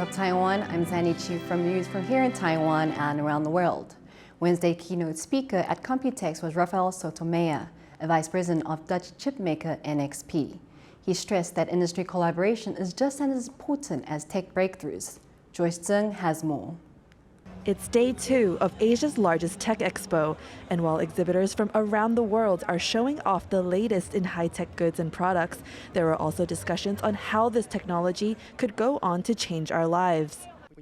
Talk Taiwan, I'm Zanny Chu from news from here in Taiwan and around the world. Wednesday keynote speaker at Computex was Rafael Sotomayor, a vice president of Dutch chipmaker NXP. He stressed that industry collaboration is just as important as tech breakthroughs. Joyce Zheng has more. It's day 2 of Asia's largest tech expo, and while exhibitors from around the world are showing off the latest in high-tech goods and products, there are also discussions on how this technology could go on to change our lives.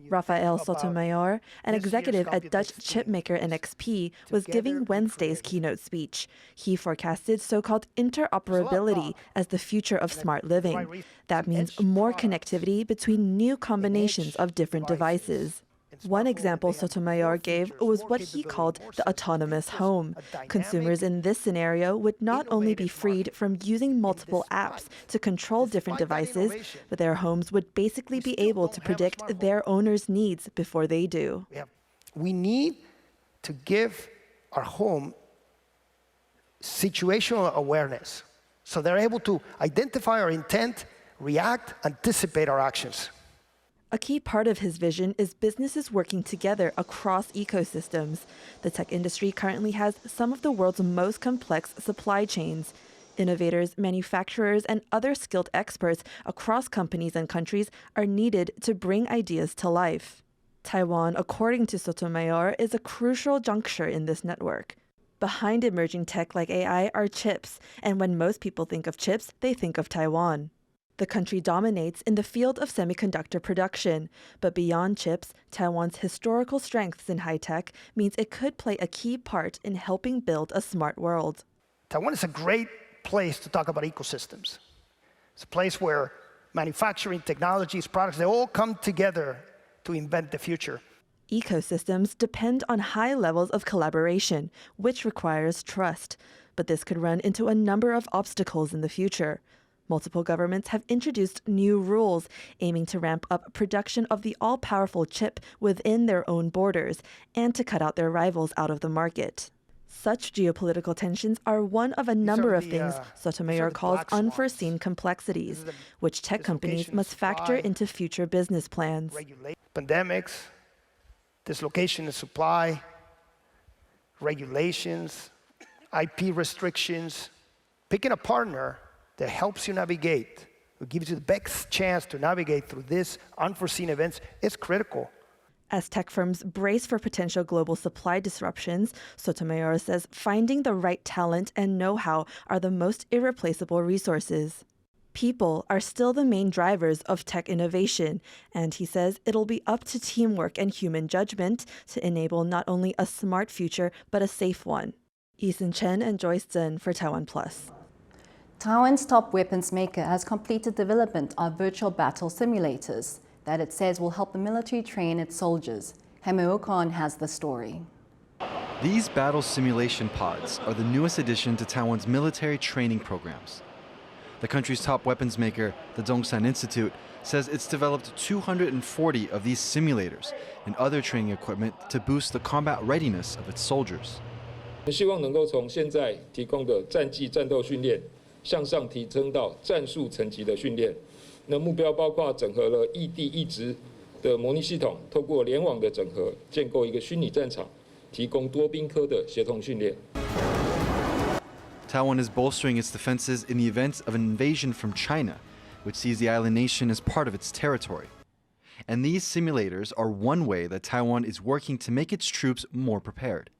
Rafael Sotomayor, an executive at Dutch chipmaker NXP, was giving Wednesday's keynote speech. He forecasted so-called interoperability as the future of smart living. That means more connectivity between new combinations of different devices. One example Sotomayor gave was what he called the autonomous home. Consumers in this scenario would not only be freed from using multiple apps to control different devices, but their homes would basically be able to predict their owners' needs before they do. We need to give our home situational awareness, so they're able to identify our intent, react, anticipate our actions. A key part of his vision is businesses working together across ecosystems. The tech industry currently has some of the world's most complex supply chains. Innovators, manufacturers, and other skilled experts across companies and countries are needed to bring ideas to life. Taiwan, according to Sotomayor, is a crucial juncture in this network. Behind emerging tech like AI are chips, and when most people think of chips, they think of Taiwan. The country dominates in the field of semiconductor production, but beyond chips, Taiwan's historical strengths in high-tech means it could play a key part in helping build a smart world. Taiwan is a great place to talk about ecosystems. It's a place where manufacturing, technologies, products, they all come together to invent the future. Ecosystems depend on high levels of collaboration, which requires trust. But this could run into a number of obstacles in the future. Multiple governments have introduced new rules aiming to ramp up production of the all-powerful chip within their own borders and to cut out their rivals out of the market. Such geopolitical tensions are one of a number of things Sotomayor calls unforeseen complexities, which tech companies must factor into future business plans. Pandemics, dislocation in supply, regulations, IP restrictions, picking a partner that helps you navigate, who gives you the best chance to navigate through these unforeseen events, is critical. As tech firms brace for potential global supply disruptions, Sotomayor says finding the right talent and know-how are the most irreplaceable resources. People are still the main drivers of tech innovation, and he says it'll be up to teamwork and human judgment to enable not only a smart future, but a safe one. Eason Chen and Joyce Zheng for TaiwanPlus. Taiwan's top weapons maker has completed development of virtual battle simulators that it says will help the military train its soldiers. Hemo Khan has the story. These battle simulation pods are the newest addition to Taiwan's military training programs. The country's top weapons maker, the Dongsan Institute, says it's developed 240 of these simulators and other training equipment to boost the combat readiness of its soldiers. 希望能够从现在提供的战技战斗训练 向上提升到战术层级的训练，那目标包括整合了异地异质的模拟系统，透过联网的整合，建构一个虚拟战场，提供多兵科的协同训练。Taiwan is bolstering its defenses in the event of an invasion from China, which sees the island nation as part of its territory. And these simulators are one way that Taiwan is working to make its troops more prepared.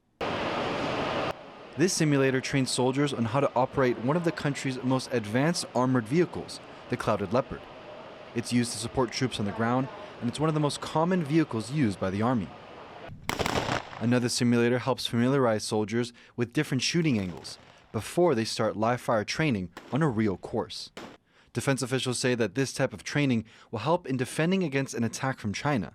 This simulator trains soldiers on how to operate one of the country's most advanced armored vehicles, the Clouded Leopard. It's used to support troops on the ground, and it's one of the most common vehicles used by the Army. Another simulator helps familiarize soldiers with different shooting angles before they start live-fire training on a real course. Defense officials say that this type of training will help in defending against an attack from China.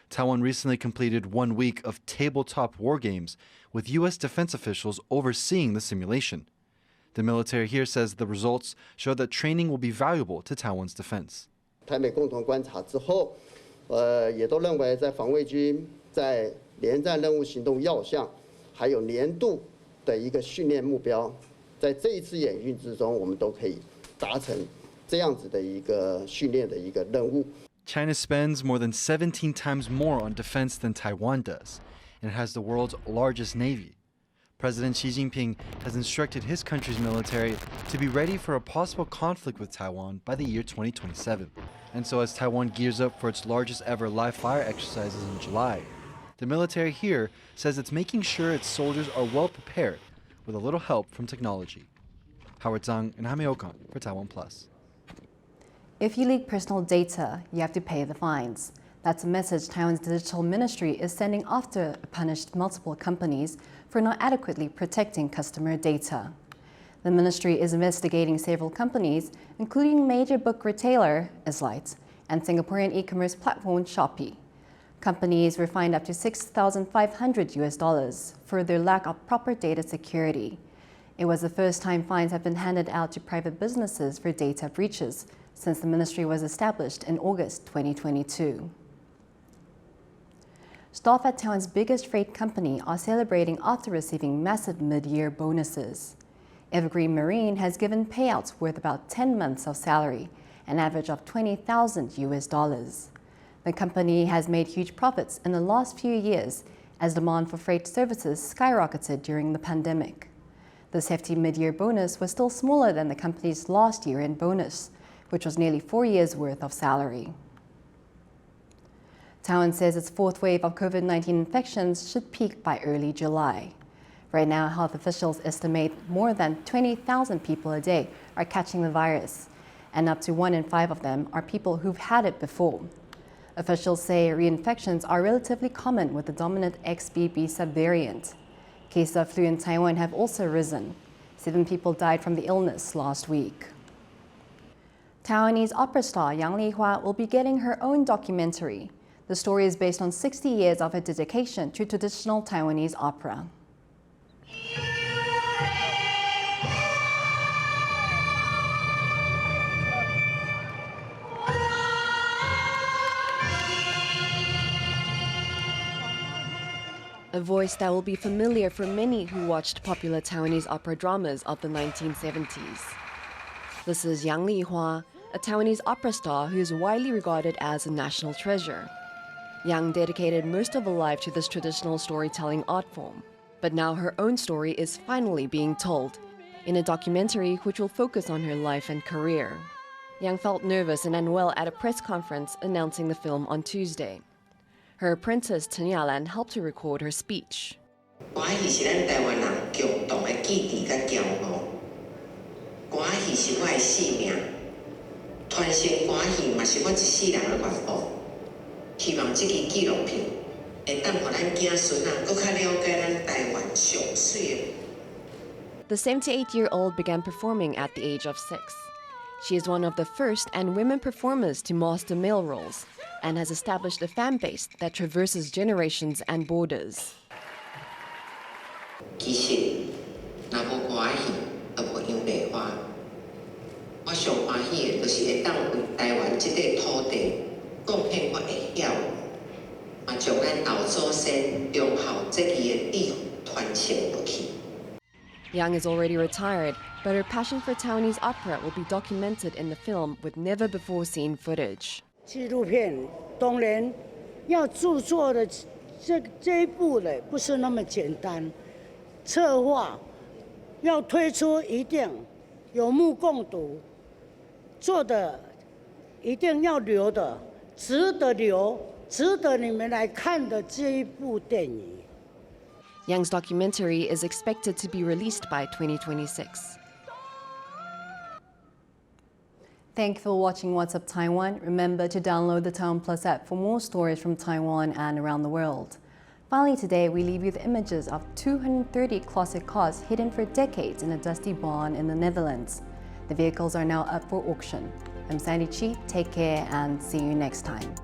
Taiwan recently completed 1 week of tabletop war games with U.S. defense officials overseeing the simulation. The military here says the results show that training will be valuable to Taiwan's defense. 台美共同观察之后，也都认为在防卫军在联战任务行动要项，还有年度的一个训练目标，在这一次演训之中，我们都可以达成这样子的一个训练的一个任务。China spends more than 17 times more on defense than Taiwan does, and it has the world's largest navy. President Xi Jinping has instructed his country's military to be ready for a possible conflict with Taiwan by the year 2027. And so as Taiwan gears up for its largest ever live fire exercises in July, the military here says it's making sure its soldiers are well prepared with a little help from technology. Howard Zhang and Jaime Ocon for TaiwanPlus. If you leak personal data, you have to pay the fines. That's a message Taiwan's digital ministry is sending after it punished multiple companies for not adequately protecting customer data. The ministry is investigating several companies, including major book retailer Islite and Singaporean e-commerce platform Shopee. Companies were fined up to $6,500 for their lack of proper data security. It was the first time fines have been handed out to private businesses for data breaches since the ministry was established in August 2022. Staff at Taiwan's biggest freight company are celebrating after receiving massive mid-year bonuses. Evergreen Marine has given payouts worth about 10 months of salary, an average of $20,000. The company has made huge profits in the last few years as demand for freight services skyrocketed during the pandemic. This hefty mid-year bonus was still smaller than the company's last year-end bonus, which was nearly 4 years' worth of salary. Taiwan says its fourth wave of COVID-19 infections should peak by early July. Right now, health officials estimate more than 20,000 people a day are catching the virus, and up to 1 in 5 of them are people who've had it before. Officials say reinfections are relatively common with the dominant XBB subvariant. Cases of flu in Taiwan have also risen. 7 people died from the illness last week. Taiwanese opera star Li Hua will be getting her own documentary. The story is based on 60 years of her dedication to traditional Taiwanese opera. A voice that will be familiar for many who watched popular Taiwanese opera dramas of the 1970s. This is Li Hua, a Taiwanese opera star who is widely regarded as a national treasure. Yang dedicated most of her life to this traditional storytelling art form, but now her own story is finally being told in a documentary which will focus on her life and career. Yang felt nervous and unwell at a press conference announcing the film on Tuesday. Her apprentice Chen Yalan helped her record her speech. The 78-year-old began performing at the age of 6. She is one of the first and women performers to master male roles and has established a fan base that traverses generations and borders. Yang is already retired, but her passion for Taiwanese opera will be documented in the film with never-before-seen footage. 纪录片当然要制作的这一部呢，不是那么简单。策划要推出一定有目共睹，做的一定要留的，值得留，值得你们来看的这一部电影。 Yang's documentary is expected to be released by 2026. Thank you for watching What's Up Taiwan. Remember to download the TaiwanPlus app for more stories from Taiwan and around the world. Finally today, we leave you with images of 230 classic cars hidden for decades in a dusty barn in the Netherlands. The vehicles are now up for auction. I'm Sandy Chi, take care and see you next time.